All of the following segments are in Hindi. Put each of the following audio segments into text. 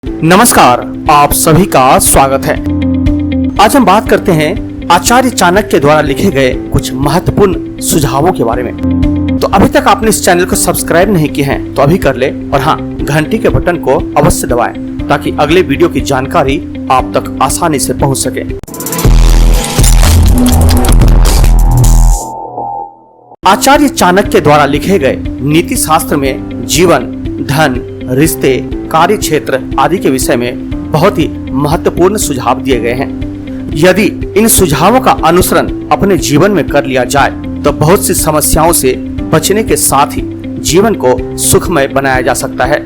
नमस्कार, आप सभी का स्वागत है। आज हम बात करते हैं आचार्य चाणक्य द्वारा लिखे गए कुछ महत्वपूर्ण सुझावों के बारे में। तो अभी तक आपने इस चैनल को सब्सक्राइब नहीं किए हैं तो अभी कर ले, और हाँ, घंटी के बटन को अवश्य दबाएं ताकि अगले वीडियो की जानकारी आप तक आसानी से पहुंच सके। आचार्य चाणक्य द्वारा लिखे गए नीति शास्त्र में जीवन, धन, रिश्ते, कार्य क्षेत्र आदि के विषय में बहुत ही महत्वपूर्ण सुझाव दिए गए हैं। यदि इन सुझावों का अनुसरण अपने जीवन में कर लिया जाए तो बहुत सी समस्याओं से बचने के साथ ही जीवन को सुखमय बनाया जा सकता है।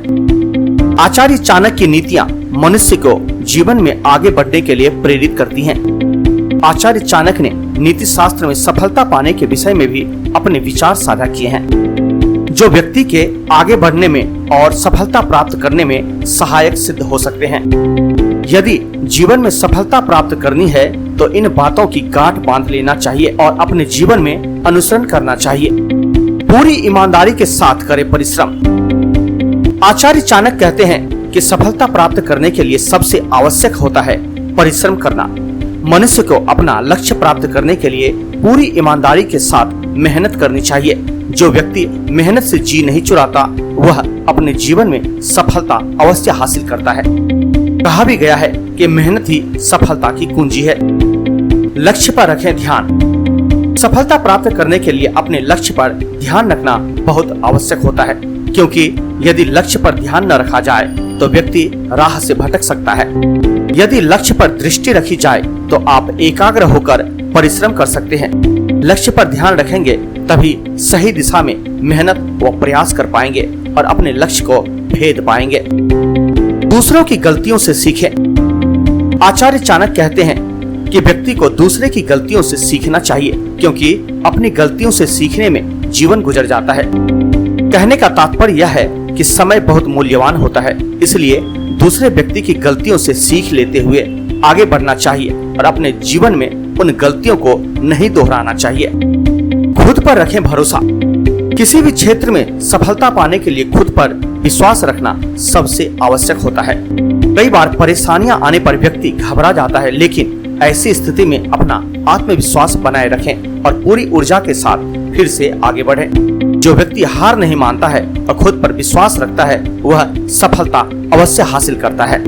आचार्य चाणक्य की नीतियां मनुष्य को जीवन में आगे बढ़ने के लिए प्रेरित करती हैं। आचार्य चाणक्य ने नीति शास्त्र में सफलता पाने के विषय में भी अपने विचार साझा किए हैं, जो व्यक्ति के आगे बढ़ने में और सफलता प्राप्त करने में सहायक सिद्ध हो सकते हैं। यदि जीवन में सफलता प्राप्त करनी है तो इन बातों की गांठ बांध लेना चाहिए और अपने जीवन में अनुसरण करना चाहिए। पूरी ईमानदारी के साथ करें परिश्रम। आचार्य चाणक्य कहते हैं कि सफलता प्राप्त करने के लिए सबसे आवश्यक होता है परिश्रम करना। मनुष्य को अपना लक्ष्य प्राप्त करने के लिए पूरी ईमानदारी के साथ मेहनत करनी चाहिए। जो व्यक्ति मेहनत से जी नहीं चुराता वह अपने जीवन में सफलता अवश्य हासिल करता है। कहा भी गया है कि मेहनत ही सफलता की कुंजी है। लक्ष्य पर रखें ध्यान। सफलता प्राप्त करने के लिए अपने लक्ष्य पर ध्यान रखना बहुत आवश्यक होता है, क्योंकि यदि लक्ष्य पर ध्यान न रखा जाए तो व्यक्ति राह से भटक सकता है। यदि लक्ष्य पर दृष्टि रखी जाए तो आप एकाग्र होकर परिश्रम कर सकते हैं। लक्ष्य पर ध्यान रखेंगे तभी सही दिशा में मेहनत व प्रयास कर पाएंगे और अपने लक्ष्य को भेद पाएंगे। दूसरों की गलतियों से सीखें। आचार्य चाणक्य कहते हैं कि व्यक्ति को दूसरे की गलतियों से सीखना चाहिए, क्योंकि अपनी गलतियों से सीखने में जीवन गुजर जाता है। कहने का तात्पर्य यह है कि समय बहुत मूल्यवान होता है, इसलिए दूसरे व्यक्ति की गलतियों से सीख लेते हुए आगे बढ़ना चाहिए और अपने जीवन में उन गलतियों को नहीं दोहराना चाहिए। खुद पर रखें भरोसा। किसी भी क्षेत्र में सफलता पाने के लिए खुद पर विश्वास रखना सबसे आवश्यक होता है। कई बार परेशानियां आने पर व्यक्ति घबरा जाता है, लेकिन ऐसी स्थिति में अपना आत्मविश्वास बनाए रखें और पूरी ऊर्जा के साथ फिर से आगे बढ़ें। जो व्यक्ति हार नहीं मानता है और खुद पर विश्वास रखता है वह सफलता अवश्य हासिल करता है।